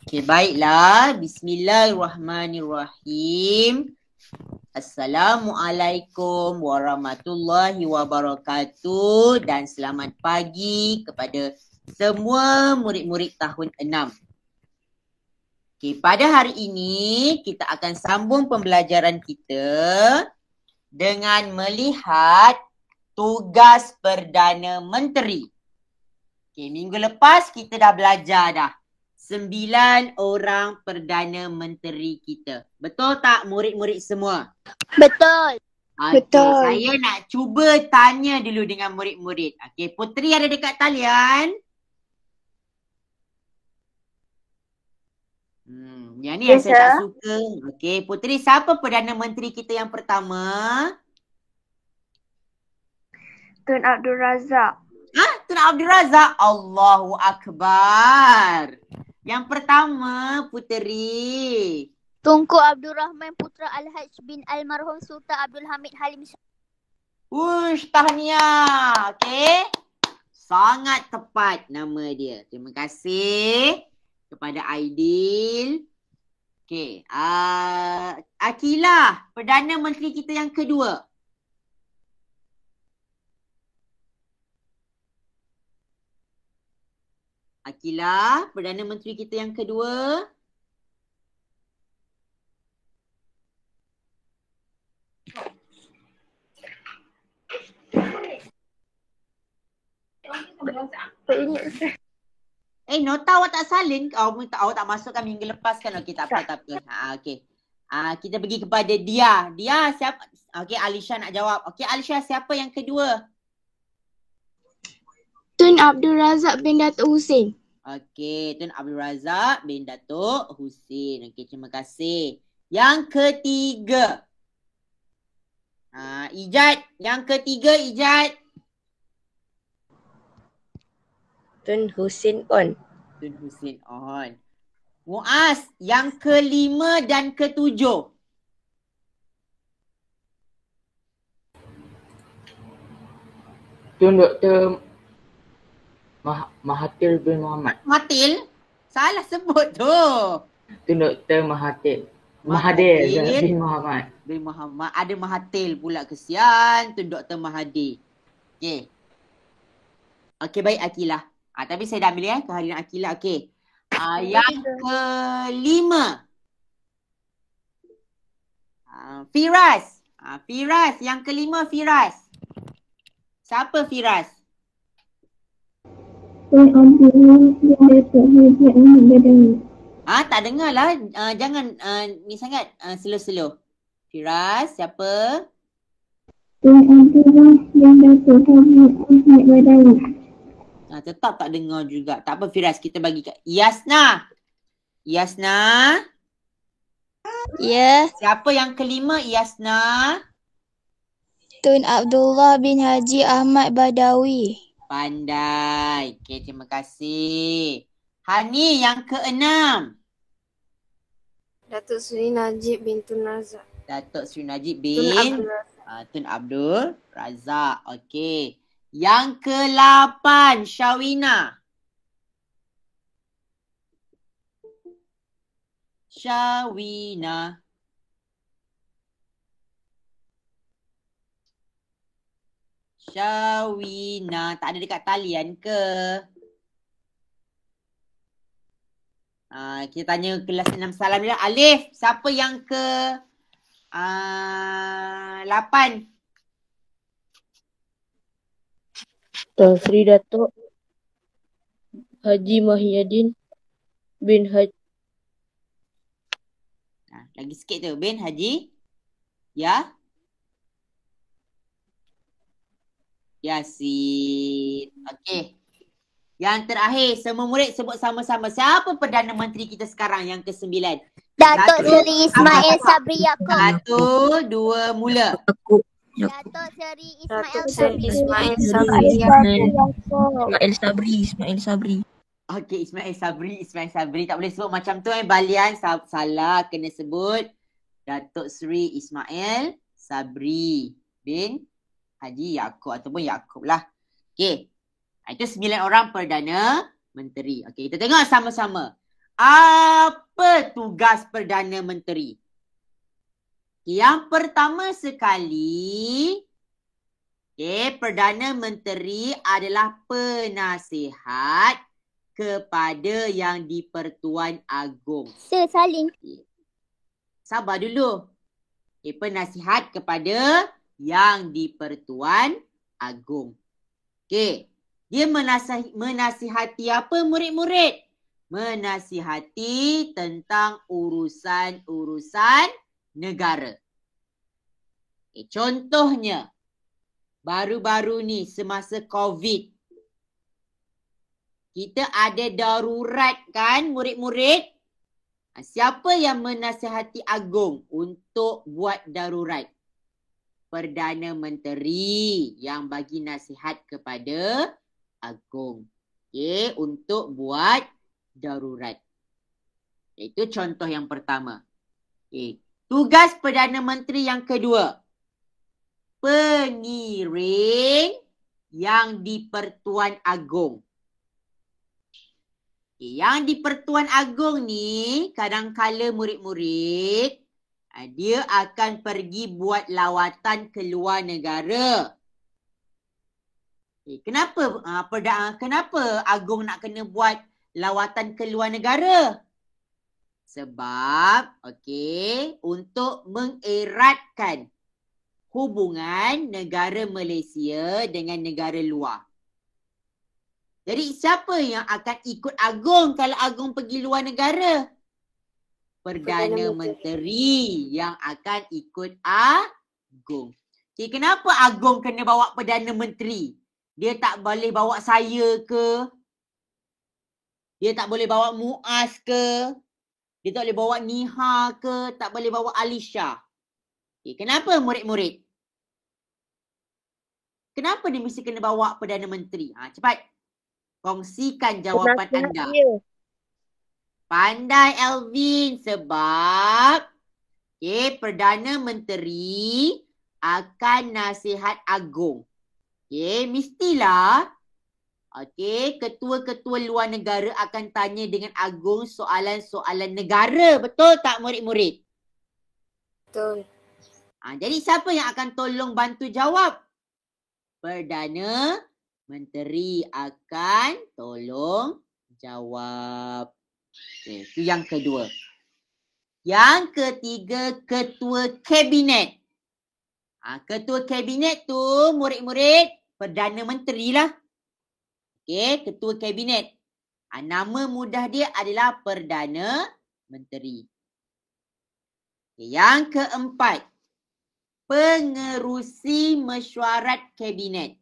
Okay, baiklah. Bismillahirrahmanirrahim. Assalamualaikum warahmatullahi wabarakatuh dan selamat pagi kepada semua murid-murid tahun 6. Okay, pada hari ini kita akan sambung pembelajaran kita dengan melihat tugas Perdana Menteri. Okay, minggu lepas kita dah belajar dah 9 orang Perdana Menteri kita. Betul tak murid-murid semua? Betul. Okay, Betul. saya nak cuba tanya dulu dengan murid-murid. Okay, Puteri ada dekat talian? Yang ni yang saya tak suka. Okay, Puteri, siapa Perdana Menteri kita yang pertama? Tun Abdul Razak. Tun Abdul Razak. Allahu Akbar. Yang pertama, Puteri. Tunku Abdul Rahman Putra Al-Haj bin Almarhum Sultan Abdul Hamid Halim. Tahniah. Okay. Sangat tepat nama dia. Terima kasih kepada Aidil. Okay. Akilah, Perdana Menteri kita yang kedua. Akilah, Perdana Menteri kita yang kedua. Nota awak tak salin. Awak tak masukkan minggu lepas kan? Okey, tak apa. Okey. Kita pergi kepada Dia. Dia siapa? Okey, Alisha nak jawab. Okey, Alisha, siapa yang kedua? Tun Abdul Razak bin Datuk Husin. Okey, Tun Abdul Razak bin Datuk Husin. Okey, terima kasih. Yang ketiga. Ijat. Yang ketiga, Ijat. Tun Husin On. Tun Husin On. Muaz, yang kelima dan ketujuh. Tun Dr. Mahathir bin Mohamad. Mahathir? Salah sebut tu. Tun Dr. Mahathir bin Mohamad. Bin Mohamad. Ada Mahathir pula, kesian. Tu Dr. Mahathir. Okey. Okey, baik Akilah. Tapi saya dah ambil kehadiran Akilah. Okey. Yang kelima. Firas. Firas. Yang kelima Firas. Siapa Firas? Tak dengar lah. Jangan ni sangat slow-slow. Firas, siapa? Tetap tak dengar juga. Tak apa Firas, kita bagi kat Yasna. Yasna. Ya. Siapa yang kelima Yasna? Tun Abdullah bin Haji Ahmad Badawi. Pandai. Okey, terima kasih. Hani yang keenam. Datuk Seri Najib bin Tun Razak. Datuk Seri Najib bin Tun Abdul Razak. Okey. Yang ke-8 Syawina. Syawina. Syawina. Tak ada dekat talian ke? Kita tanya kelas 6 salam dia. Alif, siapa yang ke 8? Tan Sri Datuk Haji Mahyadin bin Haji. Lagi sikit tu. Bin Haji. Ya. Yasin. Okey. Yang terakhir, semua murid sebut sama-sama. Siapa Perdana Menteri kita sekarang yang ke-9? Datuk Seri Ismail Sabri Yaakob. 1, 2, mula. Datuk Seri Ismail Sabri. Okey, Ismail Sabri. Tak boleh sebut macam tu Balian. Salah, kena sebut Datuk Seri Ismail Sabri bin Haji Yaakob ataupun Yaakob lah. Okey. Itu 9 orang Perdana Menteri. Okey, kita tengok sama-sama. Apa tugas Perdana Menteri? Yang pertama sekali, Perdana Menteri adalah penasihat kepada yang di-Pertuan Agong. Salin. Sabar dulu. Penasihat kepada yang di-Pertuan Agong. Dia menasihati apa murid-murid? Menasihati tentang urusan-urusan negara. Contohnya, baru-baru ni semasa COVID, kita ada darurat kan murid-murid? Siapa yang menasihati Agong untuk buat darurat? Perdana Menteri yang bagi nasihat kepada Agong. Untuk buat darurat. Itu contoh yang pertama. Tugas Perdana Menteri yang kedua. Pengiring yang di-Pertuan Agong. Yang di-Pertuan Agong ni, kadang-kala murid-murid, dia akan pergi buat lawatan ke luar negara. Kenapa Agong nak kena buat lawatan ke luar negara? Sebab, untuk mengeratkan hubungan negara Malaysia dengan negara luar. Jadi siapa yang akan ikut Agong kalau Agong pergi luar negara? Perdana Menteri yang akan ikut Agong. Kenapa Agong kena bawa Perdana Menteri? Dia tak boleh bawa saya ke? Dia tak boleh bawa Muaz ke? Dia tak boleh bawa Niha ke? Tak boleh bawa Alisha? Kenapa murid-murid? Kenapa dia mesti kena bawa Perdana Menteri? Cepat. Kongsikan jawapan anda. Pandai Alvin sebab Perdana Menteri akan nasihat Agong. Mestilah ketua-ketua luar negara akan tanya dengan Agong soalan-soalan negara. Betul tak murid-murid? Betul. Jadi siapa yang akan tolong bantu jawab? Perdana Menteri akan tolong jawab. Itu yang kedua. Yang ketiga, Ketua Kabinet. Ketua Kabinet tu murid-murid Perdana Menteri lah. Ketua Kabinet. Nama mudah dia adalah Perdana Menteri. Yang keempat, Pengerusi Mesyuarat Kabinet.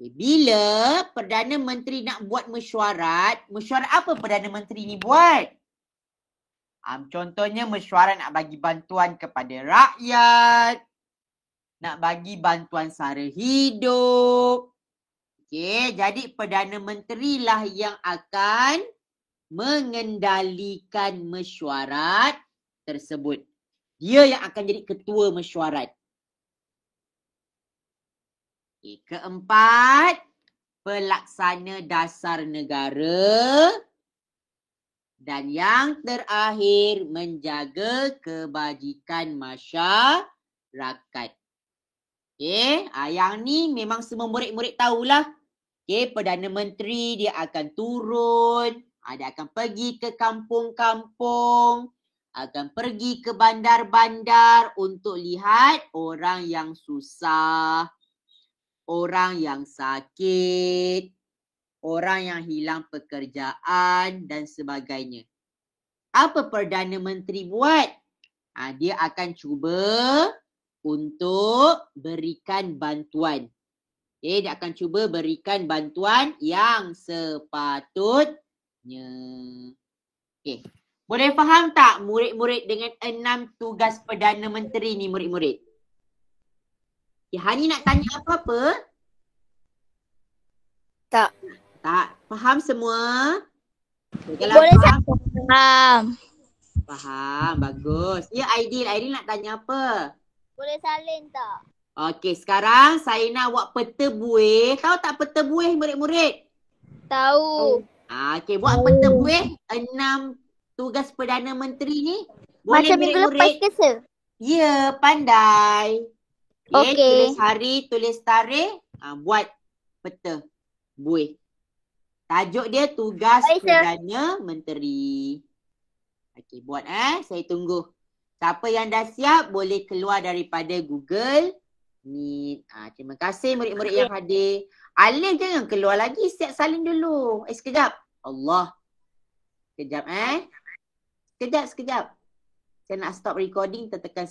Bila Perdana Menteri nak buat mesyuarat apa Perdana Menteri ni buat? Contohnya mesyuarat nak bagi bantuan kepada rakyat, nak bagi bantuan sara hidup. Jadi Perdana Menteri lah yang akan mengendalikan mesyuarat tersebut. Dia yang akan jadi ketua mesyuarat. Keempat, Pelaksana Dasar Negara. Dan yang terakhir, menjaga kebajikan masyarakat. Yang ni memang semua murid-murid tahulah. Perdana Menteri dia akan turun. Dia akan pergi ke kampung-kampung. Akan pergi ke bandar-bandar untuk lihat orang yang susah. Orang yang sakit, orang yang hilang pekerjaan dan sebagainya. Apa Perdana Menteri buat? Dia akan cuba untuk berikan bantuan. Dia akan cuba berikan bantuan yang sepatutnya. Boleh faham tak murid-murid dengan 6 tugas Perdana Menteri ni murid-murid? Hani nak tanya apa-apa? Tak. Tak. Faham semua? Kalau Boleh faham? Faham. Faham. Bagus. Ya Aidil. Aidil nak tanya apa? Boleh salin tak? Okey. Sekarang saya nak buat peta buih. Tahu tak peta buih murid-murid? Tahu. Okey, buat peta buih 6 tugas Perdana Menteri ni. Boleh Macam minggu lepas murid-murid. ke sir? Ya, pandai. Okey. Tulis hari, tulis tarikh, buat peta buih. Tajuk dia tugas Baik, sir. Perdana Menteri. Okey, buat saya tunggu. Siapa yang dah siap boleh keluar daripada Google Meet. Terima kasih murid-murid yang hadir. Alif jangan keluar lagi, siap salin dulu. Sekejap. Allah. Sekejap Sekejap. Saya nak stop recording, tertekan